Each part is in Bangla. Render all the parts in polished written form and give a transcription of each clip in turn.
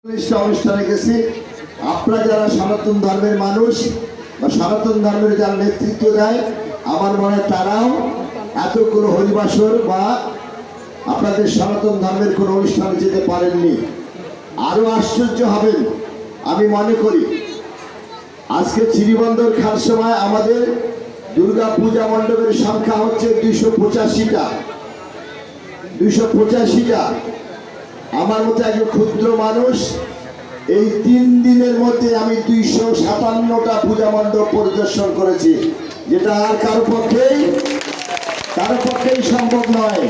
অনুষ্ঠানে গেছি। আপনারা যারা সনাতন ধর্মের মানুষ বা সনাতন ধর্মের যারা নেতৃত্ব দেয়, আমার মনে হয় তারাও এতগুলো হরিবাসর বা আপনাদের সনাতন ধর্মের কোনো অনুষ্ঠানে যেতে পারেননি। আরো আশ্চর্য হবেন আমি মনে করি। আজকে চিরিবন্দর খান সময় আমাদের দুর্গা পূজা মণ্ডপের সংখ্যা হচ্ছে 285টা। 285টা। আমার মতো একজন ক্ষুদ্র মানুষ এই 3 দিনের মধ্যে আমি 257টা পূজা মণ্ডপ পরিদর্শন করেছি, যেটা আর কারো পক্ষেই সম্ভব নয়।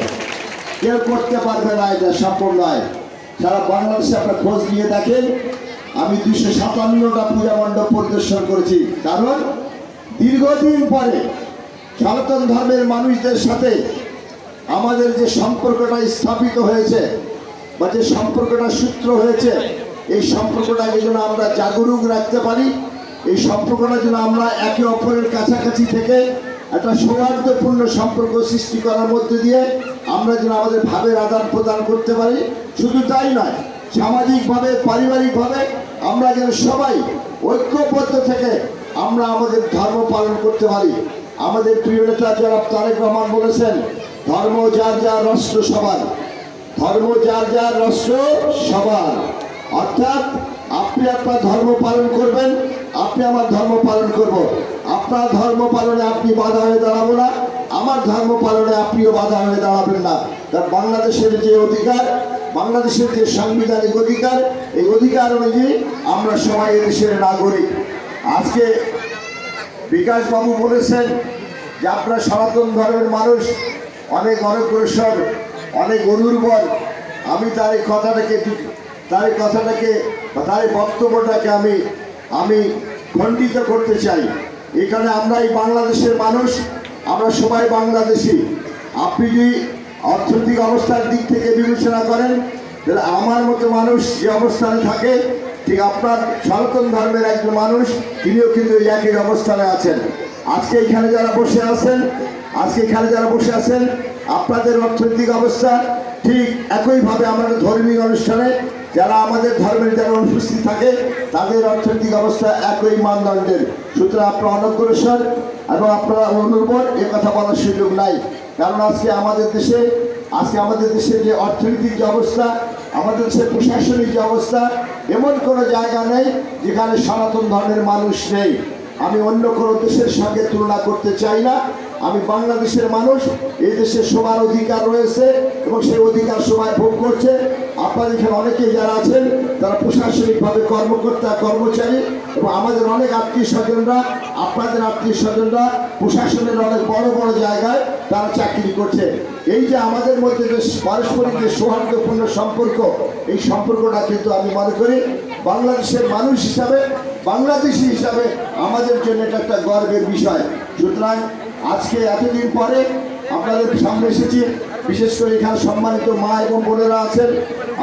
কেউ করতে পারবে না, এটা সম্ভব নয়। সারা বাংলাদেশে আপনার খোঁজ নিয়ে দেখেন, আমি 257টা পূজা মণ্ডপ পরিদর্শন করেছি। কারণ দীর্ঘদিন পরে সনাতন ধর্মের মানুষদের সাথে আমাদের যে সম্পর্কটা স্থাপিত হয়েছে বা যে সম্পর্কটা সূত্র হয়েছে, এই সম্পর্কটা যেন আমরা জাগরুক রাখতে পারি, এই সম্পর্কটা যেন আমরা একে অপরের কাছাকাছি থেকে একটা সৌহার্দ্যপূর্ণ সম্পর্ক সৃষ্টি করার মধ্যে দিয়ে আমরা যেন আমাদের ভাবের আদান প্রদান করতে পারি। শুধু তাই নয়, সামাজিকভাবে পারিবারিকভাবে আমরা যেন সবাই ঐক্যবদ্ধ থেকে আমরা আমাদের ধর্ম পালন করতে পারি। আমাদের প্রিয় নেতা জনাব তারেক রহমান বলেছেন, ধর্ম যার যার রাষ্ট্র সবার। ধর্ম যার যার রাষ্ট্র সবার, অর্থাৎ আপনি আপনার ধর্ম পালন করবেন, আপনি আমার ধর্ম পালন করব। আপনার ধর্ম পালনে আপনি বাধা হয়ে দাঁড়াবো না, আমার ধর্ম পালনে আপনিও বাধা হয়ে দাঁড়াবেন না। কারণ বাংলাদেশের যে অধিকার, বাংলাদেশের যে সাংবিধানিক অধিকার, এই অধিকার অনুযায়ী আমরা সবাই দেশের নাগরিক। আজকে বিকাশ বাবু বলেছেন যে আপনারা সনাতন ধর্মের মানুষ, অনেক অনগ্রসর, অনেক অনুর্বর। আমি তার এই কথাটাকে বা তার এই বক্তব্যটাকে আমি খণ্ডিত করতে চাই। এখানে আমরা এই বাংলাদেশের মানুষ, আমরা সবাই বাংলাদেশি। আপনি যদি অর্থনৈতিক অবস্থার দিক থেকে বিবেচনা করেন, তাহলে আমার মতো মানুষ যে অবস্থানে থাকে, ঠিক আপনার সনাতন ধর্মের একজন মানুষ তিনিও কিন্তু একই অবস্থানে আছেন। আজকে এখানে যারা বসে আছেন, আপনাদের অর্থনৈতিক অবস্থা ঠিক একইভাবে আমাদের ধর্মীয় অনুষ্ঠানে যারা আমাদের ধর্মের যারা অনুপস্থিত থাকে, তাদের অর্থনৈতিক অবস্থা একই মানদণ্ডের। সুতরাং আপনারা অনগ্রসর এবং আপনারা অনুর্বর এ কথা বলার সুযোগ নাই। কারণ আজকে আমাদের দেশে যে অর্থনৈতিক যে অবস্থা, আমাদের দেশের প্রশাসনিক যে অবস্থা, এমন কোনো জায়গা নেই যেখানে সনাতন ধর্মের মানুষ নেই। আমি অন্য কোনো দেশের সঙ্গে তুলনা করতে চাই না। আমি বাংলাদেশের মানুষ, এই দেশে সবার অধিকার রয়েছে এবং সেই অধিকার সবাই ভোগ করছে। আপনাদের এখানে অনেকেই যারা আছেন, তারা প্রশাসনিকভাবে কর্মকর্তা, কর্মচারী, এবং আমাদের অনেক আত্মীয় স্বজনরা, আপনাদের আত্মীয় স্বজনরা প্রশাসনের অনেক বড় বড় জায়গায় তারা চাকরি করছে। এই যে আমাদের মধ্যে যে পারস্পরিক যে সৌহার্দ্যপূর্ণ সম্পর্ক, এই সম্পর্কটা কিন্তু আমি মনে করি বাংলাদেশের মানুষ হিসাবে, বাংলাদেশি হিসাবে আমাদের জন্য এটা একটা গর্বের বিষয়। সুতরাং আজকে এতদিন পরে আপনাদের সামনে এসেছি, বিশেষ করে এখানে সম্মানিত মা এবং বোনেরা আছেন।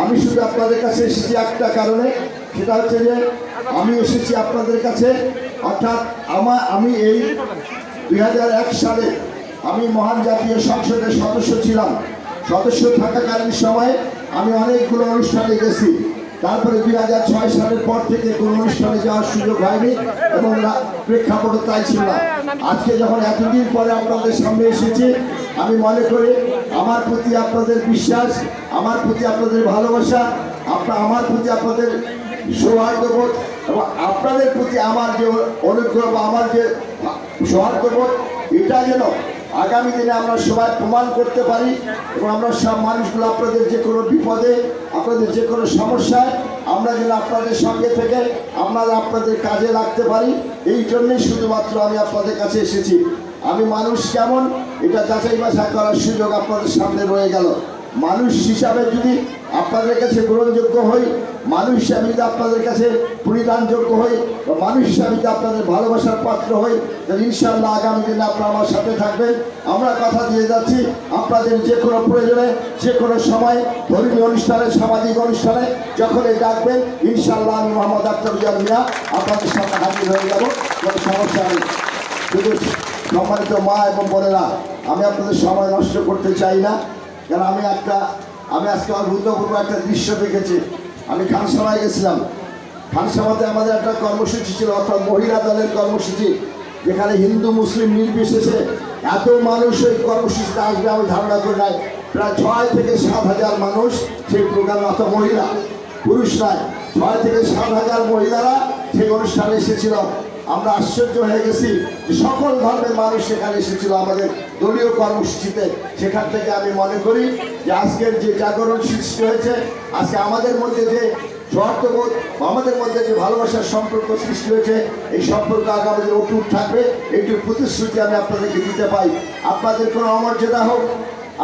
আমি শুধু আপনাদের কাছে এসেছি একটা কারণে, সেটা হচ্ছে যে আমি এসেছি আপনাদের কাছে, অর্থাৎ আমি এই 2001 সালে আমি মহান জাতীয় সংসদের সদস্য ছিলাম। সদস্য থাকাকালীন সময়ে আমি অনেকগুলো অনুষ্ঠানে গেছি। তারপরে 2006 সালের পর থেকে কোনো অনুষ্ঠানে যাওয়ার সুযোগ হয়নি এবং প্রেক্ষাপটও তাই ছিল না। আজকে যখন এতদিন পরে আপনাদের সামনে এসেছি, আমি মনে করি আমার প্রতি আপনাদের বিশ্বাস, আমার প্রতি আপনাদের ভালোবাসা, আমার প্রতি আপনাদের সৌহার্দ্যবোধ এবং আপনাদের প্রতি আমার যে অনুগ্রহ বা আমার যে সৌহার্দ্যবোধ, এটা যেন আগামী দিনে আমরা সবাই প্রমাণ করতে পারি এবং আমরা সব মানুষগুলো আপনাদের যে কোনো বিপদে, আপনাদের যে কোনো সমস্যায় আমরা যেন আপনাদের সঙ্গে থেকে আপনাদের কাজে লাগতে পারি। এই জন্যই শুধুমাত্র আমি আপনাদের কাছে এসেছি। আমি মানুষ কেমন এটা যাচাই বাছাই করার সুযোগ আপনাদের সামনে রয়ে গেল। মানুষ হিসাবে যদি আপনাদের কাছে গ্রহণযোগ্য হই, মানুষ হিসাবে যদি আপনাদের কাছে পরিধানযোগ্য হই, বা মানুষ হিসাবে যদি আপনাদের ভালোবাসার পাত্র হই, তাহলে ইনশাআল্লাহ আগামী দিনে আপনারা আমার সাথে থাকবেন। আমরা কথা দিয়ে যাচ্ছি, আপনাদের যে কোনো প্রয়োজনে, যে কোনো সময়, ধর্মীয় অনুষ্ঠানে, সামাজিক অনুষ্ঠানে যখনই ডাকবেন, ইনশাআল্লাহ আমি মোহাম্মদ আখতার উজ্জ্বল মিয়া আপনাদের সামনে হাজির হয়ে যাব, কোনো সমস্যা নেই। শুধু সম্মানিত মা এবং বোনেরা, আমি আপনাদের সময় নষ্ট করতে চাই না, কারণ আমি আজকে অভূতপূর্ব একটা দৃশ্য দেখেছি। আমি খানসামায় গেছিলাম। খানসামাতে আমাদের একটা কর্মসূচি ছিল, অর্থাৎ মহিলা দলের কর্মসূচি, যেখানে হিন্দু মুসলিম নির্বিশেষে এত মানুষ ওই কর্মসূচিতে আসবে আমি ধারণা করি নাই। প্রায় 6 থেকে 7 হাজার মানুষ সেই প্রোগ্রামে, অর্থাৎ মহিলা, পুরুষ নয়, 6 থেকে 7 হাজার মহিলারা সেই অনুষ্ঠানে এসেছিল। আমরা আশ্চর্য হয়ে গেছি যে সকল ধর্মের মানুষ সেখানে এসেছিল আমাদের দলীয় কর্মসূচিতে। সেখান থেকে আমি মনে করি যে আজকের যে জাগরণ সৃষ্টি হয়েছে, আজকে আমাদের মধ্যে যে সৌহার্দ্যবোধ, আমাদের মধ্যে যে ভালোবাসার সম্পর্ক সৃষ্টি হয়েছে, এই সম্পর্ক আগামী দিনে অটুট থাকবে, এইটুকু প্রতিশ্রুতি আমি আপনাদেরকে দিতে পাই। আপনাদের কোনো অমর্যাদা হোক,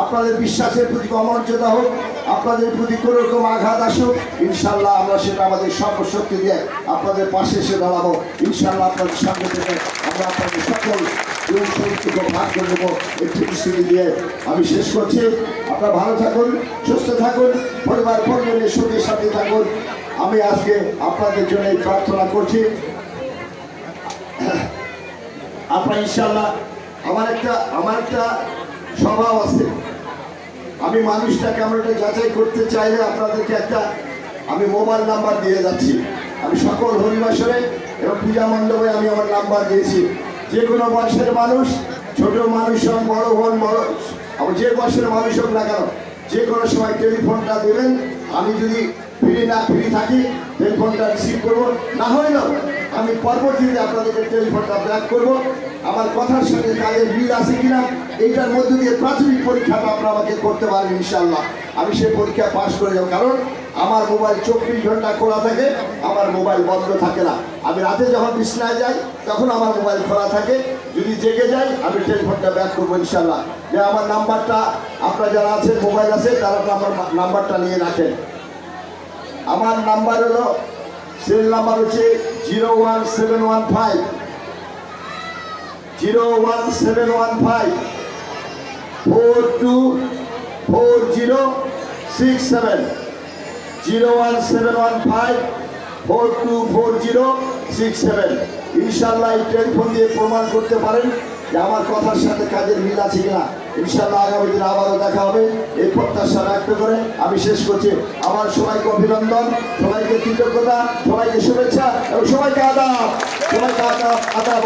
আপনাদের বিশ্বাসের প্রতি অমর্যাদা হোক, আপনাদের প্রতি কোনো রকম আঘাত আসুক, ইনশাল্লাহ আমরা সেটা আমাদের সর্বশক্তি দিয়ে আপনাদের পাশে এসে দাঁড়াবো। ইনশাল্লাহ আপনাদের সঙ্গে থেকে আমরা আপনাদের সকল ভাগ করে দেবো, এই প্রতিশ্রুতি দিয়ে আমি শেষ করছি। আপনারা ভালো থাকুন, সুস্থ থাকুন, পরিবার পরিজনের সুখের সাথে থাকুন। আমি আজকে আপনাদের জন্য প্রার্থনা করছি। আপনার ইনশাল্লাহ আমার একটা স্বভাব আছে, আমি মানুষটাকে আমরা একটা যাচাই করতে চাইলে আপনাদেরকে আমি মোবাইল নাম্বার দিয়ে যাচ্ছি। আমি সকল হরিবাসরে এবং পূজা মণ্ডপে আমি আমার নাম্বার দিয়েছি। যে কোনো বয়সের মানুষ, ছোট মানুষ হোক, বড় হন, যে বয়সের মানুষ হোক না কেন, যে কোনো সময় টেলিফোনটা দেবেন। আমি যদি ফ্রি থাকি টেলিফোনটা রিসিভ করবো, না হলেও আমি পরবর্তীতে আপনাদেরকে টেলিফোনটা ব্যাক করবো। আমার কথার সঙ্গে কাজের মিল আছে কিনা, এইটার মধ্যে দিয়ে প্রাথমিক পরীক্ষাটা আপনারা আমাকে করতে পারেন। ইনশাল্লাহ আমি সেই পরীক্ষা পাশ করে যাব, কারণ আমার মোবাইল 24 ঘন্টা খোলা থাকে, আমার মোবাইল বন্ধ থাকে না। আমি রাতে যখন বিছনায় যাই তখন আমার মোবাইল খোলা থাকে, যদি জেগে যাই আমি টেলিফোনটা ব্যাক করবো ইনশাল্লাহ। যে আমার নাম্বারটা, আপনারা যারা আছেন মোবাইল আছে তারা আমার নাম্বারটা নিয়ে রাখেন। আমার নাম্বার হলো, সেল নাম্বার হচ্ছে 01715 424067 01715 424067। ইনশাল্লাহ এই টেলিফোন দিয়ে প্রমাণ করতে পারেন যে আমার কথার সাথে কাজের মিল আছে কিনা। ইনশাল্লাহ আগামী দিনে আবারও দেখা হবে, এই প্রত্যাশা ব্যক্ত করে আমি শেষ করছি। আমার সবাইকে অভিনন্দন, সবাইকে কৃতজ্ঞতা, সবাইকে শুভেচ্ছা এবং সবাইকে আদাব, আদাব।